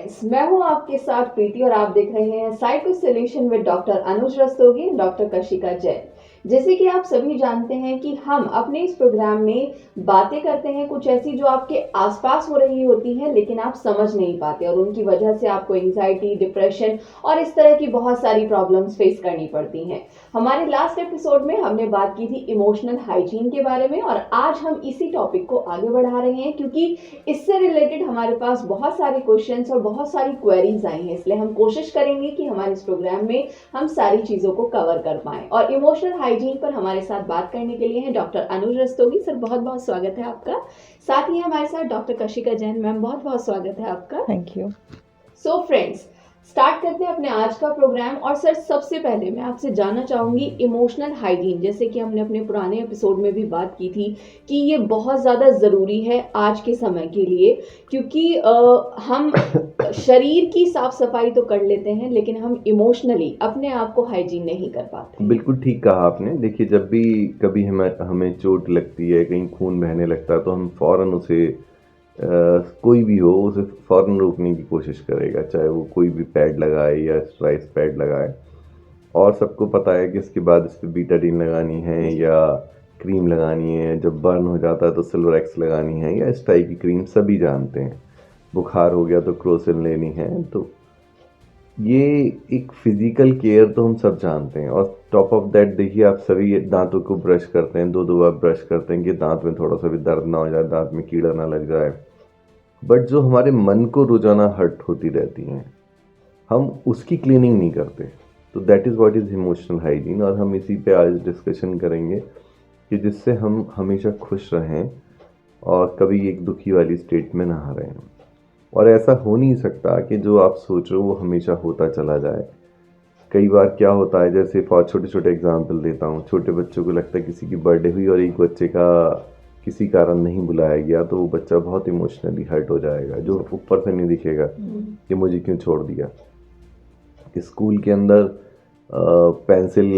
Friends, मैं हूं आपके साथ प्रीति और आप देख रहे हैं psycho solution with doctor Anuj Rastogi, doctor Kashika Jain. जैसे कि आप सभी जानते हैं कि हम अपने इस प्रोग्राम में बातें करते हैं कुछ ऐसी जो आपके आसपास हो रही होती हैं लेकिन आप समझ नहीं पाते और उनकी वजह से आपको एंजाइटी, डिप्रेशन और इस तरह की बहुत सारी प्रॉब्लम्स फेस करनी पड़ती हैं। हमारे लास्ट एपिसोड में हमने बात की थी इमोशनल हाइजीन के बारे में और आज हम इसी टॉपिक को आगे बढ़ा रहे हैं क्योंकि इससे रिलेटेड हमारे पास बहुत सारे क्वेश्चंस और बहुत सारी क्वेरीज आई हैं, इसलिए हम कोशिश करेंगे कि हमारे इस प्रोग्राम में हम सारी चीजों को कवर कर पाएं। और इमोशनल हाइजीन पर हमारे साथ बात करने के लिए हैं डॉक्टर अनुज रस्तोगी। सर, बहुत बहुत स्वागत है आपका। साथ ही हमारे साथ डॉक्टर कशिका जैन मैम, बहुत बहुत स्वागत है आपका। Thank you. So friends, start करते हैं अपने आज का प्रोग्राम। और सर, सबसे पहले मैं आपसे जानना चाहूंगी इमोशनल हाइजीन, जैसे कि हमने अपने पुराने एपिसोड में भी बात की थी कि ये बहुत ज़्यादा ज़रूरी है आज के समय के लिए, क्योंकि हम शरीर की साफ सफाई तो कर लेते हैं लेकिन हम इमोशनली अपने आप को हाइजीन नहीं कर पाते। बिल्कुल ठीक कहा आपने। देखिए, जब भी कभी हमें हमें चोट लगती है, कहीं खून बहने लगता है, तो हम फ़ौरन उसे कोई भी हो उसे फ़ौरन रोकने की कोशिश करेगा, चाहे वो कोई भी पैड लगाए या स्ट्राइस पैड लगाए। और सबको पता है कि इसके बाद इस पर बीटाडीन लगानी है या क्रीम लगानी है, जब बर्न हो जाता है तो सिल्वरेक्स लगानी है या इस टाइप की क्रीम सभी जानते हैं। बुखार हो गया तो क्रोसिन लेनी है। तो ये एक फिजिकल केयर तो हम सब जानते हैं। और टॉप ऑफ दैट देखिए, आप सभी दांतों को ब्रश करते हैं, दो बार ब्रश करते हैं कि दांत में थोड़ा सा भी दर्द ना हो जाए, दांत में कीड़ा ना लग जाए। बट जो हमारे मन को रोजाना हर्ट होती रहती हैं, हम उसकी क्लीनिंग नहीं करते। तो that is what is emotional hygiene. और हम इसी पे आज डिस्कशन करेंगे कि जिससे हम हमेशा खुश रहें और कभी एक दुखी वाली स्टेट में ना रहें। और ऐसा हो नहीं सकता कि जो आप सोच रहे हो वो हमेशा होता चला जाए। कई बार क्या होता है, जैसे फॉर छोटे छोटे एग्जांपल देता हूँ। छोटे बच्चों को लगता है किसी की बर्थडे हुई और एक बच्चे का किसी कारण नहीं बुलाया गया, तो वो बच्चा बहुत इमोशनली हर्ट हो जाएगा, जो ऊपर से नहीं दिखेगा कि मुझे क्यों छोड़ दिया। स्कूल के अंदर पेंसिल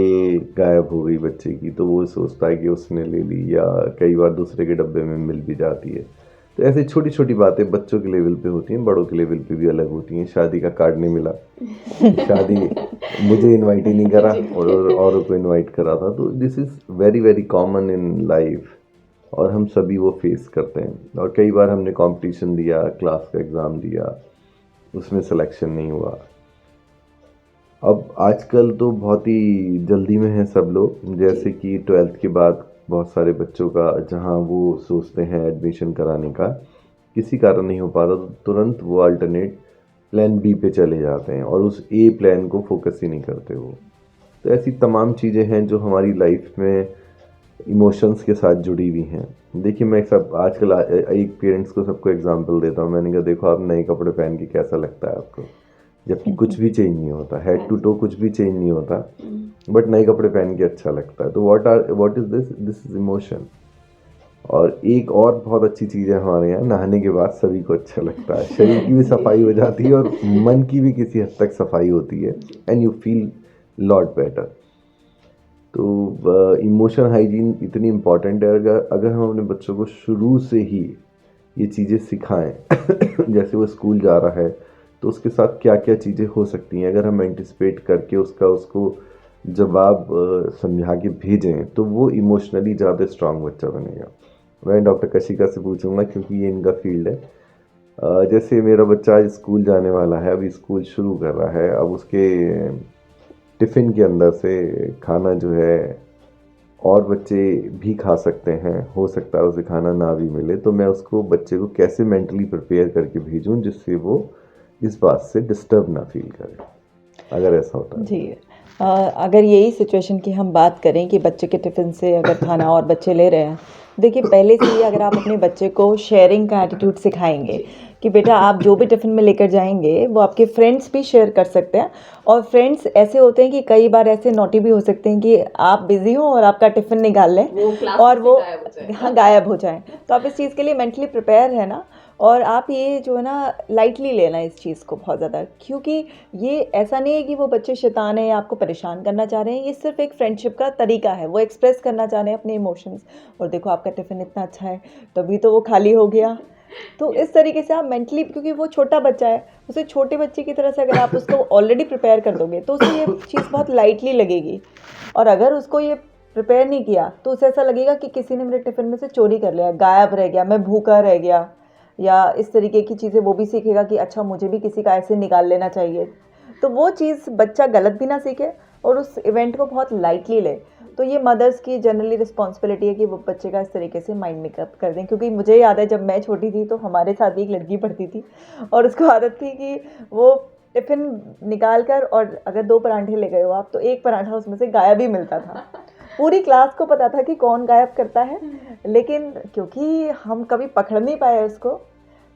गायब हो गई बच्चे की, तो वो सोचता है कि उसने ले ली, या कई बार दूसरे के डब्बे में मिल भी जाती है। तो ऐसी छोटी छोटी बातें बच्चों के लेवल पे होती हैं, बड़ों के लेवल पे भी अलग होती हैं। शादी का कार्ड नहीं मिला, शादी मुझे इनवाइट ही नहीं करा और औरों को इनवाइट करा था। तो this is very very common in life और हम सभी वो फेस करते हैं। और कई बार हमने कंपटीशन दिया, क्लास का एग्ज़ाम दिया, उसमें सिलेक्शन नहीं हुआ। अब आजकल तो बहुत ही जल्दी में है सब लोग, जैसे कि 12th के बाद बहुत सारे बच्चों का जहां वो सोचते हैं एडमिशन कराने का, किसी कारण नहीं हो पा रहा, तो तुरंत वो अल्टरनेट प्लान बी पे चले जाते हैं और उस ए प्लान को फोकस ही नहीं करते वो। तो ऐसी तमाम चीज़ें हैं जो हमारी लाइफ में इमोशंस के साथ जुड़ी हुई हैं। देखिए, मैं सब आजकल एक पेरेंट्स को सबको एग्जांपल देता हूँ। मैंने कहा, देखो आप नए कपड़े पहन के कैसा लगता है आपको, जबकि कुछ भी चेंज नहीं होता, हेड टू टो कुछ भी चेंज नहीं होता, बट नए कपड़े पहन के अच्छा लगता है। तो what is this is emotion. और एक और बहुत अच्छी चीज़ है हमारे यहाँ, नहाने के बाद सभी को अच्छा लगता है, शरीर की भी सफाई हो जाती है और मन की भी किसी हद तक सफाई होती है, and you feel lot better. तो इमोशन हाइजीन इतनी इम्पॉर्टेंट है। अगर हम अपने बच्चों को शुरू से ही ये चीज़ें सिखाएं जैसे वो स्कूल जा रहा है तो उसके साथ क्या क्या चीज़ें हो सकती हैं, अगर हम एंटिसिपेट करके उसको जवाब समझा के भेजें, तो वो इमोशनली ज़्यादा स्ट्रांग बच्चा बनेगा। मैं डॉक्टर कशिका से पूछूंगा क्योंकि ये इनका फील्ड है। जैसे मेरा बच्चा आज स्कूल जाने वाला है, अभी स्कूल शुरू कर रहा है। अब उसके टिफ़िन के अंदर से खाना जो है और बच्चे भी खा सकते हैं, हो सकता है उसे खाना ना भी मिले, तो मैं उसको बच्चे को कैसे मेंटली प्रिपेयर करके भेजूं जिससे वो इस बात से डिस्टर्ब ना फील करे, अगर ऐसा होता है। जी, अगर यही सिचुएशन की हम बात करें कि बच्चे के टिफ़िन से अगर खाना और बच्चे ले रहे हैं, देखिए पहले से ही अगर आप अपने बच्चे को शेयरिंग का एटीट्यूड सिखाएंगे कि बेटा आप जो भी टिफ़िन में लेकर जाएंगे वो आपके फ्रेंड्स भी शेयर कर सकते हैं। और फ्रेंड्स ऐसे होते हैं कि कई बार ऐसे नोटी भी हो सकते हैं कि आप बिज़ी हो और आपका टिफ़िन निकाल लें और वो गायब हो जाए। तो आप इस चीज़ के लिए मेंटली प्रिपेयर है ना। और आप ये जो है ना लाइटली लेना इस चीज़ को बहुत ज़्यादा, क्योंकि ये ऐसा नहीं है कि वो बच्चे शैतान है या आपको परेशान करना चाह रहे हैं। ये सिर्फ एक फ्रेंडशिप का तरीका है, वो एक्सप्रेस करना चाह रहे हैं अपने इमोशंस। और देखो आपका टिफ़िन इतना अच्छा है, तभी तो वो खाली हो गया। तो इस तरीके से आप मेंटली, क्योंकि वो छोटा बच्चा है, उसे छोटे बच्चे की तरह से अगर आप उसको ऑलरेडी प्रिपेयर कर दोगे तो उसे ये चीज़ बहुत लाइटली लगेगी। और अगर उसको ये प्रिपेयर नहीं किया तो उसे ऐसा लगेगा कि किसी ने मेरे टिफ़िन में से चोरी कर लिया, गायब रह गया, मैं भूखा रह गया, या इस तरीके की चीज़ें वो भी सीखेगा कि अच्छा मुझे भी किसी का ऐसे निकाल लेना चाहिए। तो वो चीज़ बच्चा गलत भी ना सीखे और उस इवेंट को बहुत लाइटली ले। तो ये मदर्स की जनरली रिस्पॉन्सिबिलिटी है कि वो बच्चे का इस तरीके से माइंड मेकअप कर दें। क्योंकि मुझे याद है जब मैं छोटी थी तो हमारे साथ भी एक लड़की पढ़ती थी और उसको आदत थी कि वो टिफ़िन निकाल कर, और अगर 2 परांठे ले गए हो आप तो 1 पराठा उसमें से गायब ही मिलता था। पूरी क्लास को पता था कि कौन गायब करता है, लेकिन क्योंकि हम कभी पकड़ नहीं पाए उसको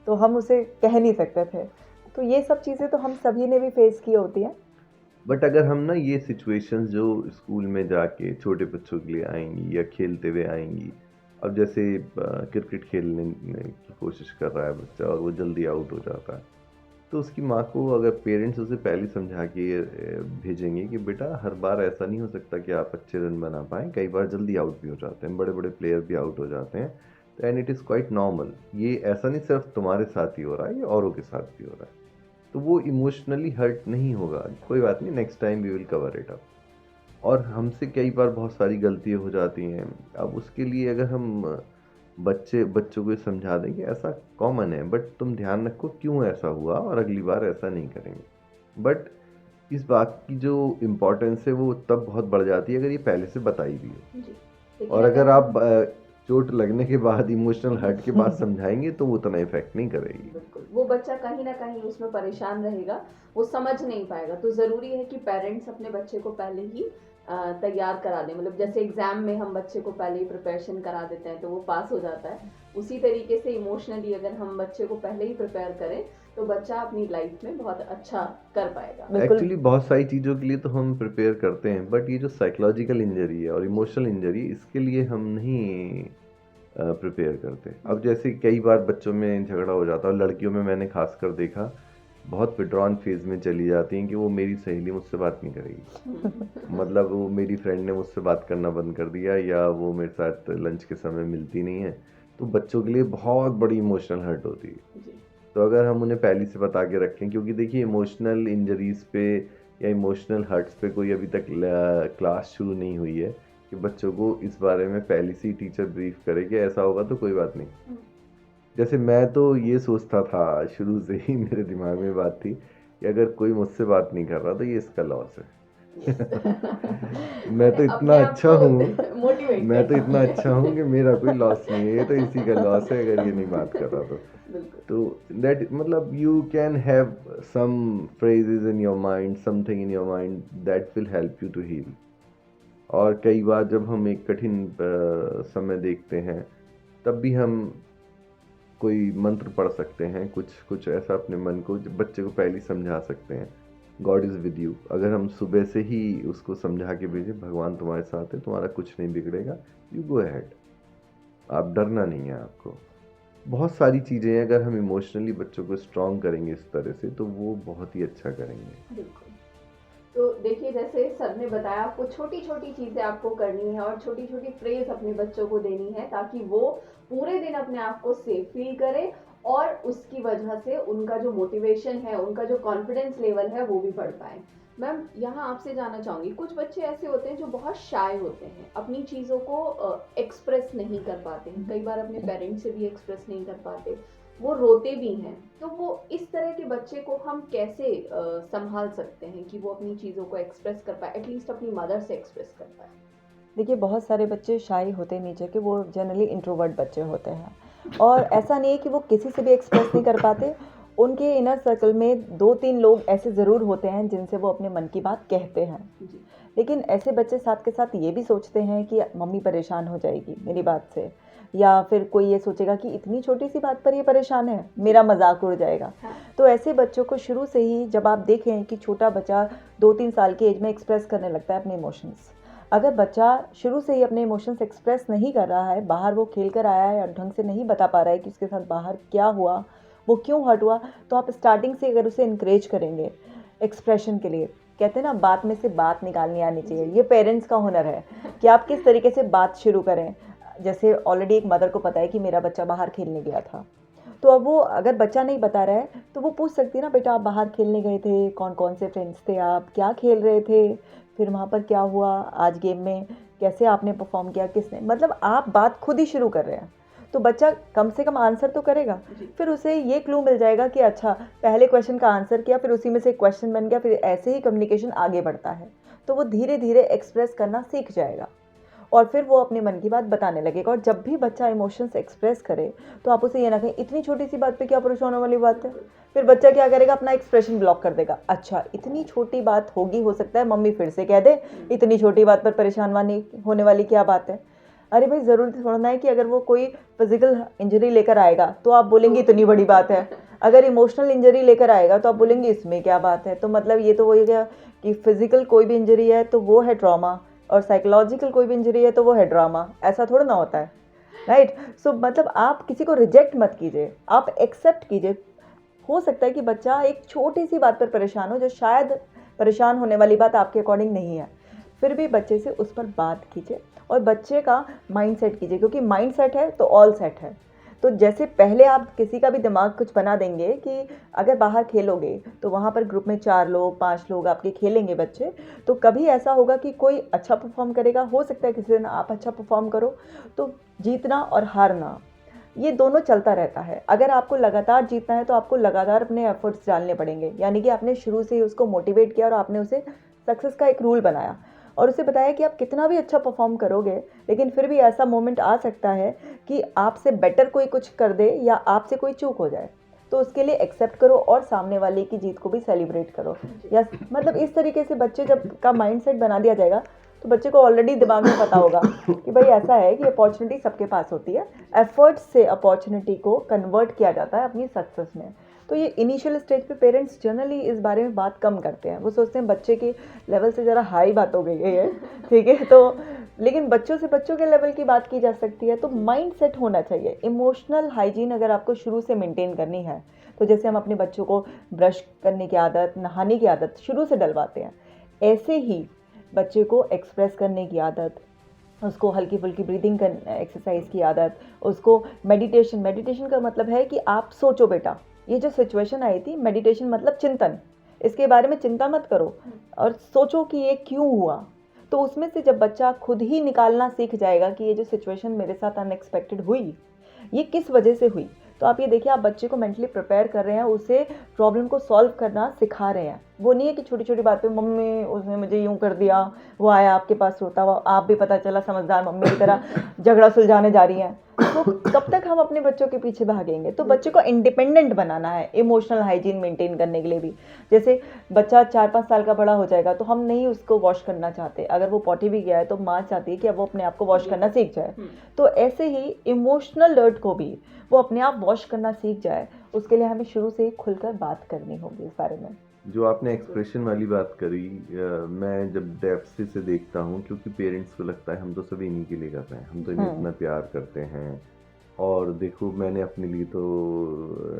तो हम उसे कह नहीं सकते थे। तो ये सब चीज़ें तो हम सभी ने भी फेस की होती हैं। बट अगर हम ना ये सिचुएशंस जो स्कूल में जाके छोटे बच्चों के लिए आएंगी या खेलते हुए आएंगी, अब जैसे क्रिकेट खेलने की कोशिश कर रहा है बच्चा और वो जल्दी आउट हो जाता है, तो उसकी माँ को अगर पेरेंट्स उसे पहले समझा के भेजेंगे कि बेटा हर बार ऐसा नहीं हो सकता कि आप अच्छे रन बना पाएँ, कई बार जल्दी आउट भी हो जाते हैं, बड़े बड़े प्लेयर भी आउट हो जाते हैं, तो and it is quite normal, ये ऐसा नहीं सिर्फ तुम्हारे साथ ही हो रहा है, ये औरों के साथ भी हो रहा है। तो वो इमोशनली हर्ट नहीं होगा, कोई बात नहीं, next time we will cover it up. और हमसे कई बार बहुत सारी गलतियाँ हो जाती हैं, अब उसके लिए अगर हम बच्चों को ये समझा दें कि ऐसा कॉमन है, बट तुम ध्यान रखो क्यों ऐसा हुआ और अगली बार ऐसा नहीं करेंगे। बट इस बात की जो इम्पोर्टेंस है वो तब बहुत बढ़ जाती है अगर ये पहले से बताई भी हो। जी। लेकिन और अगर हम आप चोट लगने के बाद, इमोशनल हर्ट के बाद समझाएंगे तो वो उतना इफेक्ट नहीं करेगी। बिल्कुल, वो बच्चा कहीं न कहीं उसमें परेशान रहेगा, वो समझ नहीं पाएगा। तो ज़रूरी है कि पेरेंट्स अपने बच्चे को पहले ही तैयार करा दें। मतलब जैसे एग्ज़ाम में हम बच्चे को पहले ही प्रिपरेशन करा देते हैं, तो वो पास हो जाता है। उसी तरीके से इमोशनली अगर हम बच्चे को पहले ही प्रिपेयर करें, तो बच्चा अपनी लाइफ़ में बहुत अच्छा कर पाएगा। बिल्कुल। एक्चुअली बहुत सारी चीज़ों के लिए तो हम प्रिपेयर करते हैं, बट ये जो साइकोलॉजिकल इंजरी है और इमोशनल इंजरी, इसके लिए हम नहीं प्रिपेयर करते। अब जैसे कई बार बच्चों में झगड़ा हो जाता है, और लड़कियों में मैंने खासकर देखा, बहुत विड्रॉन फेज में चली जाती हैं कि वो मेरी सहेली मुझसे बात नहीं करेगी, मतलब वो मेरी फ्रेंड ने मुझसे बात करना बंद कर दिया, या वो मेरे साथ लंच के समय मिलती नहीं है। तो बच्चों के लिए बहुत बड़ी इमोशनल हर्ट होती है। जी। तो अगर हम उन्हें पहले से बता के रखें, क्योंकि देखिए इमोशनल इंजरीज पे या इमोशनल हर्ट्स पे कोई अभी तक क्लास शुरू नहीं हुई है कि बच्चों को इस बारे में पहले से ही टीचर ब्रीफ करे कि ऐसा होगा तो कोई बात नहीं। जैसे मैं तो ये सोचता था शुरू से ही, मेरे दिमाग में बात थी कि अगर कोई मुझसे बात नहीं कर रहा तो ये इसका लॉस है। मैं तो इतना अच्छा हूँ, मोटिवेट मैं तो इतना अच्छा हूँ कि मेरा कोई लॉस नहीं है, ये तो इसी का लॉस है अगर ये नहीं बात कर रहा तो। बिल्कुल। तो दैट मतलब you can have some phrases in your mind, something in your mind that will help you to heal। और कई बार जब हम एक कठिन समय देखते हैं, तब भी हम कोई मंत्र पढ़ सकते हैं, कुछ ऐसा अपने मन को बच्चे को पहले ही समझा सकते हैं। गॉड इज़ विद यू, अगर हम सुबह से ही उसको समझा के भेजें भगवान तुम्हारे साथ है, तुम्हारा कुछ नहीं बिगड़ेगा, यू गो अहेड, आप डरना नहीं है आपको। बहुत सारी चीज़ें हैं, अगर हम इमोशनली बच्चों को स्ट्रॉन्ग करेंगे इस तरह से तो वो बहुत ही अच्छा करेंगे। बिल्कुल। तो देखिए जैसे सर ने बताया, आपको छोटी छोटी चीज़ें आपको करनी है और छोटी छोटी फ्रेज अपने बच्चों को देनी है ताकि वो पूरे दिन अपने आप को सेफ फील करे और उसकी वजह से उनका जो मोटिवेशन है, उनका जो कॉन्फिडेंस लेवल है वो भी बढ़ पाए। मैम यहाँ आपसे जानना चाहूँगी, कुछ बच्चे ऐसे होते हैं जो बहुत शाय होते हैं, अपनी चीज़ों को एक्सप्रेस नहीं कर पाते हैं, कई बार अपने पेरेंट्स से भी एक्सप्रेस नहीं कर पाते, वो रोते भी हैं। तो वो इस तरह के बच्चे को हम कैसे संभाल सकते हैं कि वो अपनी चीज़ों को एक्सप्रेस कर पाए, एटलीस्ट अपनी मदर से एक्सप्रेस कर पाए? देखिए बहुत सारे बच्चे शाई होते नीचे के, वो जनरली इंट्रोवर्ट बच्चे होते हैं और ऐसा नहीं है कि वो किसी से भी एक्सप्रेस नहीं कर पाते। उनके इनर सर्कल में 2-3 लोग ऐसे ज़रूर होते हैं जिनसे वो अपने मन की बात कहते हैं। जी। लेकिन ऐसे बच्चे साथ के साथ ये भी सोचते हैं कि मम्मी परेशान हो जाएगी मेरी बात से, या फिर कोई ये सोचेगा कि इतनी छोटी सी बात पर ये परेशान है, मेरा मजाक उड़ जाएगा। हाँ। तो ऐसे बच्चों को शुरू से ही जब आप देखें कि छोटा बच्चा 2-3 साल की एज में एक्सप्रेस करने लगता है अपने इमोशंस, अगर बच्चा शुरू से ही अपने इमोशंस एक्सप्रेस नहीं कर रहा है, बाहर वो खेल कर आया है और ढंग से नहीं बता पा रहा है कि उसके साथ बाहर क्या हुआ, वो क्यों हर्ट हुआ, तो आप स्टार्टिंग से अगर उसे इनकरेज करेंगे एक्सप्रेशन के लिए, कहते हैं ना बात में से बात निकालनी आनी चाहिए, ये पेरेंट्स का हुनर है कि आप किस तरीके से बात शुरू करें। जैसे ऑलरेडी एक मदर को पता है कि मेरा बच्चा बाहर खेलने गया था, तो अब वो अगर बच्चा नहीं बता रहा है तो वो पूछ सकती है ना, बेटा आप बाहर खेलने गए थे, कौन कौन से फ्रेंड्स थे, आप क्या खेल रहे थे, फिर वहाँ पर क्या हुआ, आज गेम में कैसे आपने परफॉर्म किया, किसने, मतलब आप बात खुद ही शुरू कर रहे हैं तो बच्चा कम से कम आंसर तो करेगा। फिर उसे ये क्लू मिल जाएगा कि अच्छा पहले क्वेश्चन का आंसर किया, फिर उसी में से क्वेश्चन बन गया, फिर ऐसे ही कम्युनिकेशन आगे बढ़ता है। तो वो धीरे धीरे एक्सप्रेस करना सीख जाएगा और फिर वो अपने मन की बात बताने लगेगा। और जब भी बच्चा इमोशंस एक्सप्रेस करे तो आप उसे ये ना कहें इतनी छोटी सी बात पे क्या परेशान होने वाली बात है। फिर बच्चा क्या करेगा, अपना एक्सप्रेशन ब्लॉक कर देगा। अच्छा इतनी छोटी बात होगी, हो सकता है मम्मी फिर से कह दे इतनी छोटी बात पर परेशान होने वाली क्या बात है। अरे भाई ज़रूर थोड़ा है कि अगर वो कोई फिजिकल इंजरी लेकर आएगा तो आप बोलेंगे इतनी बड़ी बात है, अगर इमोशनल इंजरी लेकर आएगा तो आप बोलेंगे इसमें क्या बात है। तो मतलब ये तो वही गया कि फिजिकल कोई भी इंजरी है तो वो है ट्रॉमा, और साइकोलॉजिकल कोई भी इंजरी है तो वो है ड्रामा। ऐसा थोड़ा ना होता है, राइट। सो मतलब आप किसी को रिजेक्ट मत कीजिए, आप एक्सेप्ट कीजिए। हो सकता है कि बच्चा एक छोटी सी बात पर परेशान हो जो शायद परेशान होने वाली बात आपके अकॉर्डिंग नहीं है, फिर भी बच्चे से उस पर बात कीजिए और बच्चे का माइंड सेट कीजिए, क्योंकि माइंड सेट है तो ऑल सेट है। तो जैसे पहले आप किसी का भी दिमाग कुछ बना देंगे कि अगर बाहर खेलोगे तो वहाँ पर ग्रुप में 4 लोग 5 लोग आपके खेलेंगे बच्चे, तो कभी ऐसा होगा कि कोई अच्छा परफॉर्म करेगा, हो सकता है किसी दिन आप अच्छा परफॉर्म करो, तो जीतना और हारना ये दोनों चलता रहता है। अगर आपको लगातार जीतना है तो आपको लगातार अपने एफर्ट्स डालने पड़ेंगे, यानी कि आपने शुरू से ही उसको मोटिवेट किया और आपने उसे सक्सेस का एक रूल बनाया और उसे बताया कि आप कितना भी अच्छा परफॉर्म करोगे लेकिन फिर भी ऐसा मोमेंट आ सकता है कि आपसे बेटर कोई कुछ कर दे या आपसे कोई चूक हो जाए, तो उसके लिए एक्सेप्ट करो और सामने वाले की जीत को भी सेलिब्रेट करो। या मतलब इस तरीके से बच्चे जब का माइंडसेट बना दिया जाएगा तो बच्चे को ऑलरेडी दिमाग में पता होगा कि भाई ऐसा है कि अपॉर्चुनिटी सबके पास होती है, एफर्ट से अपॉर्चुनिटी को कन्वर्ट किया जाता है अपनी सक्सेस में। तो ये इनिशियल स्टेज पे पेरेंट्स जनरली इस बारे में बात कम करते हैं, वो सोचते हैं बच्चे के लेवल से ज़रा हाई बात हो गई है ये, ठीक है। तो लेकिन बच्चों से बच्चों के लेवल की बात की जा सकती है। तो माइंड सेट होना चाहिए। इमोशनल हाइजीन अगर आपको शुरू से मेंटेन करनी है तो जैसे हम अपने बच्चों को ब्रश करने की आदत, नहाने की आदत शुरू से डलवाते हैं, ऐसे ही बच्चे को एक्सप्रेस करने की आदत, उसको हल्की फुल्की ब्रीदिंग एक्सरसाइज की आदत, उसको मेडिटेशन का मतलब है कि आप सोचो बेटा ये जो सिचुएशन आई थी, मेडिटेशन मतलब चिंतन, इसके बारे में चिंता मत करो और सोचो कि ये क्यों हुआ। तो उसमें से जब बच्चा खुद ही निकालना सीख जाएगा कि ये जो सिचुएशन मेरे साथ अनएक्सपेक्टेड हुई ये किस वजह से हुई, तो आप ये देखिए आप बच्चे को मेंटली प्रिपेयर कर रहे हैं, उसे प्रॉब्लम को सॉल्व करना सिखा रहे हैं। वो नहीं है कि छोटी छोटी बात पे मम्मी उसने मुझे यूं कर दिया, वो आया आपके पास रोता हुआ, आप भी पता चला समझदार मम्मी की तरह झगड़ा सुलझाने जा रही हैं, तो कब तक हम अपने बच्चों के पीछे भागेंगे। तो बच्चे को इंडिपेंडेंट बनाना है इमोशनल हाइजीन मेंटेन करने के लिए भी। जैसे बच्चा 4-5 साल का बड़ा हो जाएगा तो हम नहीं उसको वॉश करना चाहते, अगर वो पॉटी भी गया है तो माँ चाहती है कि अब वो अपने आप को वॉश करना सीख जाए। तो ऐसे ही इमोशनल डर्ट को भी वो अपने आप वॉश करना सीख जाए, उसके लिए हमें शुरू से ही खुलकर बात करनी होगी इस बारे में। जो आपने एक्सप्रेशन वाली बात करी, मैं जब डेप्थ से देखता हूँ, क्योंकि पेरेंट्स को लगता है हम तो सभी इन्हीं के लिए कर रहे हैं, हम तो इन्हें इतना प्यार करते हैं। और देखो मैंने अपने लिए तो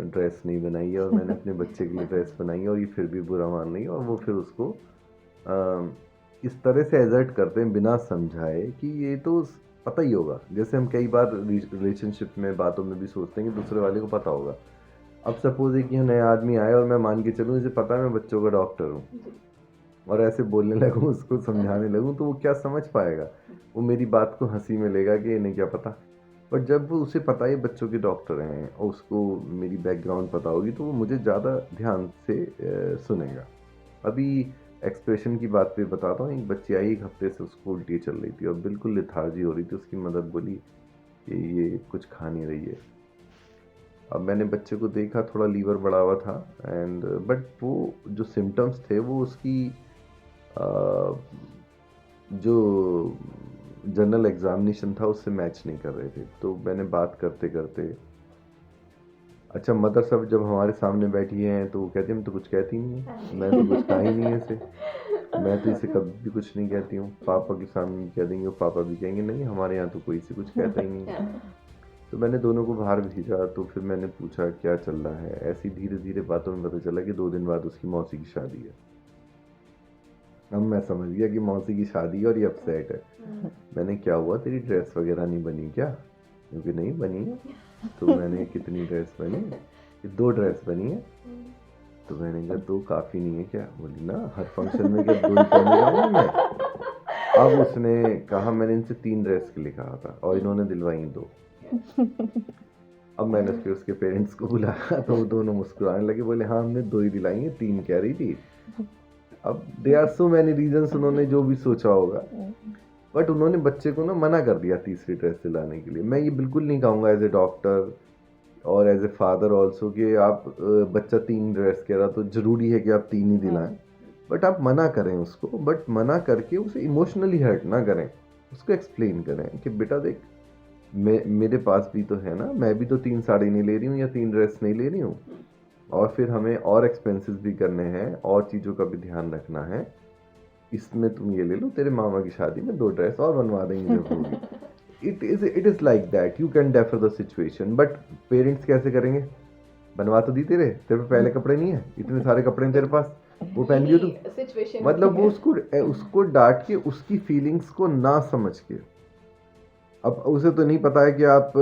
ड्रेस नहीं बनाई है और मैंने अपने बच्चे के लिए ड्रेस बनाई है और ये फिर भी बुरा मान रही है, और वो फिर उसको इस तरह से एजर्ट करते हैं बिना समझाए कि ये तो पता ही होगा। जैसे हम कई बार रिलेशनशिप में बातों में भी सोचते हैं कि दूसरे वाले को पता होगा। अब सपोज है कि नया आदमी आया और मैं मान के चलूँ इसे पता है मैं बच्चों का डॉक्टर हूँ, और ऐसे बोलने लगूँ उसको समझाने लगूँ तो वो क्या समझ पाएगा। वो मेरी बात को हंसी में लेगा कि इन्हें क्या पता। पर जब वो उसे पता है बच्चों के डॉक्टर हैं और उसको मेरी बैकग्राउंड पता होगी तो वो मुझे ज़्यादा ध्यान से सुनेगा। अभी एक्सप्रेशन की बात पे बताता हूँ। एक बच्ची आई, 1 हफ्ते से उसको उल्टी चल रही थी और बिल्कुल लेथार्जी हो रही थी। उसकी मदर बोली कि ये कुछ खा नहीं रही है। अब मैंने बच्चे को देखा, थोड़ा लीवर बढ़ा हुआ था एंड बट वो जो सिम्टम्स थे वो उसकी जो जनरल एग्जामिनेशन था उससे मैच नहीं कर रहे थे। तो मैंने बात करते करते, अच्छा मदर सब जब हमारे सामने बैठी हैं तो वो कहती है मैं तो कुछ कहती नहीं हूँ, मैं तो कुछ कहा ही नहीं है इसे, मैं तो इसे कभी भी कुछ नहीं कहती हूँ। पापा के सामने कह देंगे, पापा भी कहेंगे नहीं हमारे यहाँ तो कोई से कुछ कहता ही नहीं है। तो मैंने दोनों को बाहर भेजा। तो फिर मैंने पूछा क्या चल रहा है। ऐसी धीरे धीरे बातों में पता चला कि 2 दिन बाद उसकी मौसी की शादी है। अब मैं समझ गया कि मौसी की शादी है और ये अपसेट है। मैंने क्या हुआ, तेरी ड्रेस वगैरह नहीं बनी क्या? क्योंकि नहीं बनी। तो मैंने कितनी ड्रेस बनी, कि 2 ड्रेस बनी है। तो मैंने कहा 2 काफ़ी नहीं है क्या? बोली ना हर फंक्शन में क्या 2 ही पहने जाऊँगा मैं। अब उसने कहा मैंने इनसे 3 ड्रेस के लिए कहा था और इन्होंने दिलवाई 2। अब मैंने फिर उसके पेरेंट्स को बुलाया तो वो दोनों मुस्कुराने लगे, बोले हाँ हमने 2 ही दिलाई हैं, 3 कह रही थी। अब they are so many reasons, उन्होंने जो भी सोचा होगा, बट उन्होंने बच्चे को ना मना कर दिया तीसरी ड्रेस दिलाने के लिए। मैं ये बिल्कुल नहीं कहूँगा एज ए डॉक्टर और एज ए फादर ऑल्सो कि आप बच्चा 3 ड्रेस कह रहा तो ज़रूरी है कि आप 3 ही दिलाएं, बट आप मना करें उसको, बट मना करके उसे इमोशनली हर्ट ना करें। उसको एक्सप्लेन करें कि बेटा देख मेरे पास भी तो है ना, मैं भी तो 3 साड़ी नहीं ले रही हूँ या 3 ड्रेस नहीं ले रही हूँ, और फिर हमें और एक्सपेंसेस भी करने हैं और चीज़ों का भी ध्यान रखना है। इसमें तुम ये ले लो, तेरे मामा की शादी में 2 ड्रेस और बनवा देंगे जब होगी। It is like that, you can defer the situation, but parents कैसे करेंगे? बनवा तो दी तेरे पे पहले कपड़े नहीं है, इतने सारे कपड़े हैं तेरे पास, वो पहन लियो तू। सिचुएशन मतलब वो उसको डांट के उसकी फीलिंग्स को ना समझ के, अब उसे तो नहीं पता है कि आप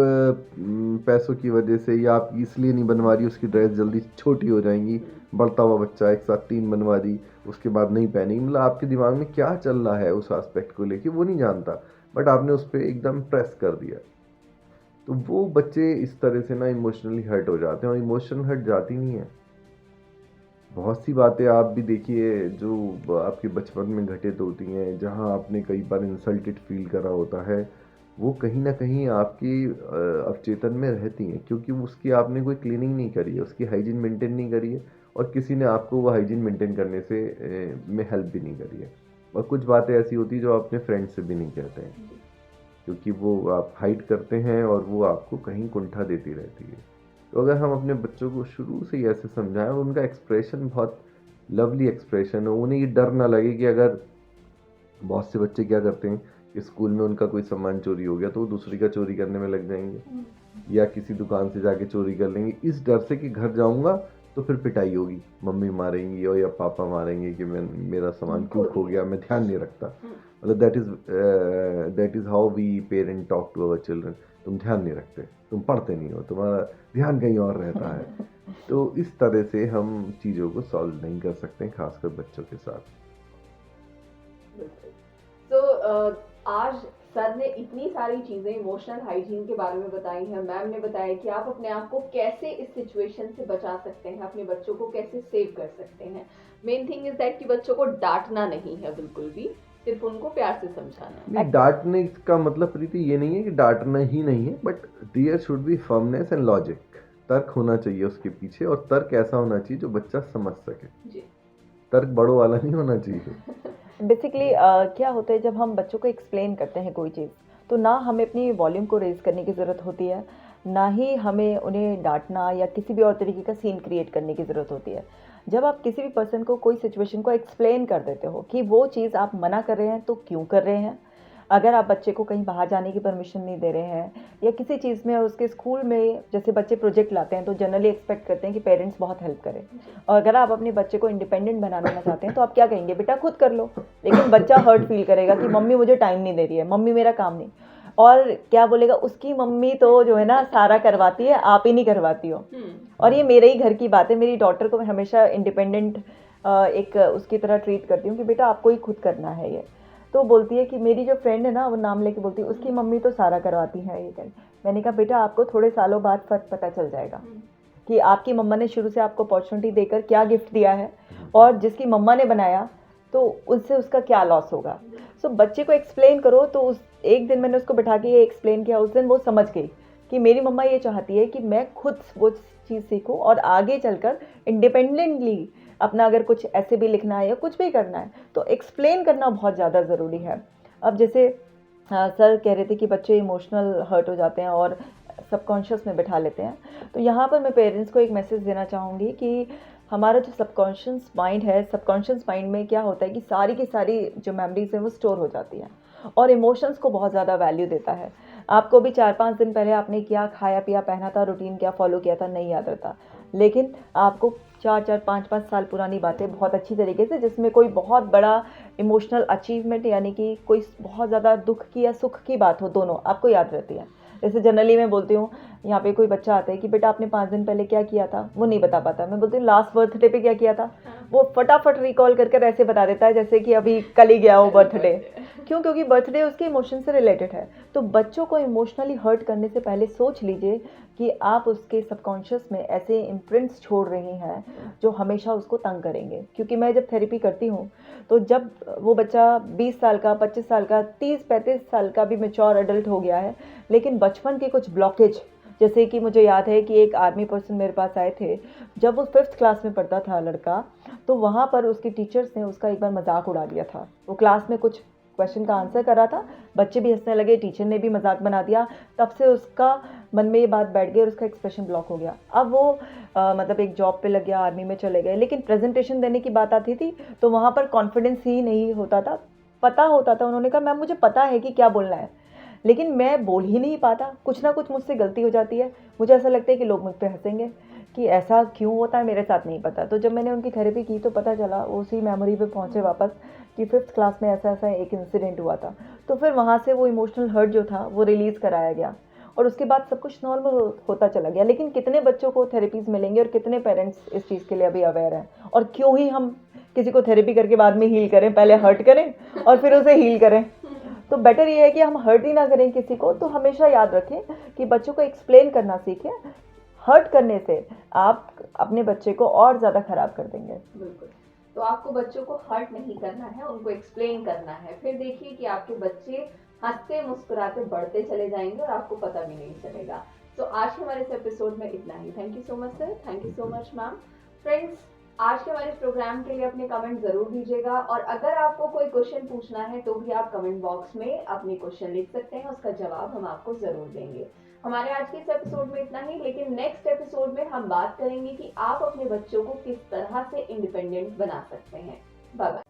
पैसों की वजह से या आप इसलिए नहीं बनवा रही, उसकी ड्रेस जल्दी छोटी हो जाएंगी, बढ़ता हुआ बच्चा एक साथ 3 बनवा दी उसके बाद नहीं पहनेगी। मतलब आपके दिमाग में क्या चल रहा है उस एस्पेक्ट को लेके वो नहीं जानता, बट आपने उस पर एकदम प्रेस कर दिया। तो वो बच्चे इस तरह से ना इमोशनली हर्ट हो जाते हैं, और इमोशन हर्ट जाती नहीं है। बहुत सी बातें आप भी देखिए जो आपके बचपन में घटित होती हैं, जहाँ आपने कई बार इंसल्टेड फील करा होता है, वो कहीं ना कहीं आपकी अवचेतन में रहती हैं, क्योंकि उसकी आपने कोई क्लीनिंग नहीं करी है, उसकी हाइजीन मेंटेन नहीं करी है, और किसी ने आपको वो हाइजीन मेंटेन करने से में हेल्प भी नहीं करी है। और कुछ बातें ऐसी होती हैं जो आप अपने फ्रेंड से भी नहीं कहते हैं, क्योंकि वो आप हाइड करते हैं और वो आपको कहीं कुंठा देती रहती है। तो अगर हम अपने बच्चों को शुरू से ही ऐसे समझाएं और उनका एक्सप्रेशन बहुत लवली एक्सप्रेशन हो, उन्हें ये डर ना लगे कि अगर बहुत से बच्चे क्या करते हैं कि स्कूल में उनका कोई सामान चोरी हो गया तो वो दूसरी का चोरी करने में लग जाएंगे, या किसी दुकान से जाके चोरी कर लेंगे, इस डर से कि घर जाऊंगा तो फिर पिटाई होगी, मम्मी मारेंगी और या पापा मारेंगे कि मेरा सामान क्यों खो गया, मैं ध्यान नहीं रखता। मतलब that is how we parent talk to our children. तुम ध्यान नहीं रखते, तुम पढ़ते नहीं हो, तुम्हारा ध्यान कहीं और रहता है। तो इस तरह से हम चीज़ों को सॉल्व नहीं कर सकते, खासकर बच्चों के साथ। तो आज सर ने इतनी सारी चीजें इमोशनल हाइजीन के बारे में बताई हैं, मैम ने बताया कि आप अपने आप को कैसे इस सिचुएशन से बचा सकते हैं, अपने बच्चों को कैसे सेव कर सकते हैं। मेन थिंग इज दैट कि बच्चों को डांटना नहीं है बिल्कुल भी, सिर्फ उनको प्यार से समझाना है। डांटने का मतलब प्रीति ये नहीं है कि डांटना ही नहीं है, but there should be firmness and logic. तर्क होना चाहिए उसके पीछे, और तर्क ऐसा होना चाहिए जो बच्चा समझ सके। जी। तर्क बड़ों वाला नहीं होना चाहिए। बेसिकली क्या होता है, जब हम बच्चों को एक्सप्लेन करते हैं कोई चीज़, तो ना हमें अपनी वॉल्यूम को रेज़ करने की ज़रूरत होती है, ना ही हमें उन्हें डांटना या किसी भी और तरीके का सीन क्रिएट करने की ज़रूरत होती है। जब आप किसी भी पर्सन को कोई सिचुएशन को एक्सप्लेन कर देते हो कि वो चीज़ आप मना कर रहे हैं तो क्यों कर रहे हैं, अगर आप बच्चे को कहीं बाहर जाने की परमिशन नहीं दे रहे हैं या किसी चीज़ में, उसके स्कूल में जैसे बच्चे प्रोजेक्ट लाते हैं तो जनरली एक्सपेक्ट करते हैं कि पेरेंट्स बहुत हेल्प करें, और अगर आप अपने बच्चे को इंडिपेंडेंट बनाना चाहते हैं तो आप क्या कहेंगे, बेटा खुद कर लो। लेकिन बच्चा हर्ट फील करेगा कि मम्मी मुझे टाइम नहीं दे रही है, मम्मी मेरा काम नहीं, और क्या बोलेगा, उसकी मम्मी तो जो है ना सारा करवाती है, आप ही नहीं करवाती हो। और ये मेरे ही घर की बात है, मेरी डॉटर को मैं हमेशा इंडिपेंडेंट एक उसकी तरह ट्रीट करती हूँ कि बेटा आपको ही खुद करना है ये। तो बोलती है कि मेरी जो फ्रेंड है ना, वो नाम लेके बोलती है उसकी मम्मी तो सारा करवाती है ये कर। मैंने कहा बेटा आपको थोड़े सालों बाद फर्क पता चल जाएगा कि आपकी मम्मा ने शुरू से आपको अपॉर्चुनिटी देकर क्या गिफ्ट दिया है, और जिसकी मम्मा ने बनाया तो उससे उसका क्या लॉस होगा। सो बच्चे को एक्सप्लेन करो। तो उस एक दिन मैंने उसको बैठा के ये एक्सप्लेन किया, उस दिन वो समझ गई कि मेरी मम्मा ये चाहती है कि मैं खुद वो चीज़ सीखूं और आगे चलकर इंडिपेंडेंटली अपना अगर कुछ ऐसे भी लिखना है या कुछ भी करना है तो एक्सप्लेन करना बहुत ज़्यादा ज़रूरी है। अब जैसे सर कह रहे थे कि बच्चे इमोशनल हर्ट हो जाते हैं और सबकॉन्शियस में बैठा लेते हैं, तो यहाँ पर मैं पेरेंट्स को एक मैसेज देना चाहूँगी कि हमारा जो सबकॉन्शियस माइंड है, सबकॉन्शियस माइंड में क्या होता है कि सारी की सारी जो मेमोरीज हैं वो स्टोर हो जाती हैं, और इमोशंस को बहुत ज़्यादा वैल्यू देता है। आपको भी 4-5 दिन पहले आपने क्या खाया पिया पहना था, रूटीन क्या फॉलो किया था, नहीं याद रहता, लेकिन आपको 4-4 5-5 साल पुरानी बातें बहुत अच्छी तरीके से, जिसमें कोई बहुत बड़ा इमोशनल अचीवमेंट यानी कि कोई बहुत ज़्यादा दुख की या सुख की बात हो, दोनों आपको याद रहती है। जैसे जनरली मैं बोलती हूँ, यहाँ पे कोई बच्चा आता है कि बेटा आपने 5 दिन पहले क्या किया था, वो नहीं बता पाता। मैं बोलती हूँ लास्ट बर्थडे पे क्या किया था, वो फटाफट रिकॉल कर ऐसे बता देता है जैसे कि अभी कल ही गया हो बर्थडे। क्यों? क्योंकि बर्थडे उसके इमोशन से रिलेटेड है। तो बच्चों को इमोशनली हर्ट करने से पहले सोच लीजिए कि आप उसके सबकॉन्शियस में ऐसे इम्प्रिंट्स छोड़ रही हैं जो हमेशा उसको तंग करेंगे। क्योंकि मैं जब थेरेपी करती हूँ तो जब वो बच्चा 20 साल का, 25 साल का, 30-35 साल का भी मैच्योर एडल्ट हो गया है, लेकिन बचपन के कुछ ब्लॉकेज, जैसे कि मुझे याद है कि एक आर्मी पर्सन मेरे पास आए थे, जब वो 5th क्लास में पढ़ता था लड़का, तो वहाँ पर उसकी टीचर्स ने उसका एक बार मजाक उड़ा दिया था। वो क्लास में कुछ क्वेश्चन का आंसर कर रहा था, बच्चे भी हंसने लगे, टीचर ने भी मजाक बना दिया। तब से उसका मन में ये बात बैठ गई और उसका एक्सप्रेशन ब्लॉक हो गया। अब वो मतलब एक जॉब पे लग गया, आर्मी में चले गए, लेकिन प्रेजेंटेशन देने की बात आती थी तो वहाँ पर कॉन्फिडेंस ही नहीं होता था। पता होता था, उन्होंने कहा मैम मुझे पता है कि क्या बोलना है, लेकिन मैं बोल ही नहीं पाता, कुछ ना कुछ मुझसे गलती हो जाती है। मुझे ऐसा लगता है कि लोग मुझ पे हंसेंगे कि ऐसा क्यों होता है, मेरे साथ नहीं पता। तो जब मैंने उनकी थेरेपी की तो पता चला, उसी मेमोरी पे पहुँचे वापस कि 5th क्लास में ऐसा ऐसा एक इंसिडेंट हुआ था। तो फिर वहाँ से वो इमोशनल हर्ट जो था वो रिलीज़ कराया गया और उसके बाद सब कुछ नॉर्मल होता चला गया। लेकिन कितने बच्चों को थेरेपीज़ मिलेंगे और कितने पेरेंट्स इस चीज़ के लिए अभी अवेयर हैं, और क्यों ही हम किसी को थेरेपी करके बाद में हील करें, पहले हर्ट करें और फिर उसे हील करें। तो बेटर ये है कि हम हर्ट ही ना करें किसी को। तो हमेशा याद रखें कि बच्चों को एक्सप्लेन करना सीखें। हर्ट करने से आप अपने बच्चे को और ज़्यादा ख़राब कर देंगे। बिल्कुल। तो आपको बच्चों को हर्ट नहीं करना है, उनको एक्सप्लेन करना है। फिर देखिए कि आपके बच्चे हंसते मुस्कुराते बढ़ते चले जाएंगे और आपको पता भी नहीं चलेगा। तो आज के हमारे इस एपिसोड में इतना ही। Thank you so much sir, thank you so much ma'am. Friends, आज के हमारे प्रोग्राम के लिए अपने कमेंट जरूर दीजिएगा, और अगर आपको कोई क्वेश्चन पूछना है तो भी आप कमेंट बॉक्स में अपने क्वेश्चन लिख सकते हैं, उसका जवाब हम आपको जरूर देंगे। हमारे आज के इस एपिसोड में इतना ही, लेकिन नेक्स्ट एपिसोड में हम बात करेंगे कि आप अपने बच्चों को किस तरह से इंडिपेंडेंट बना सकते हैं। Bye bye.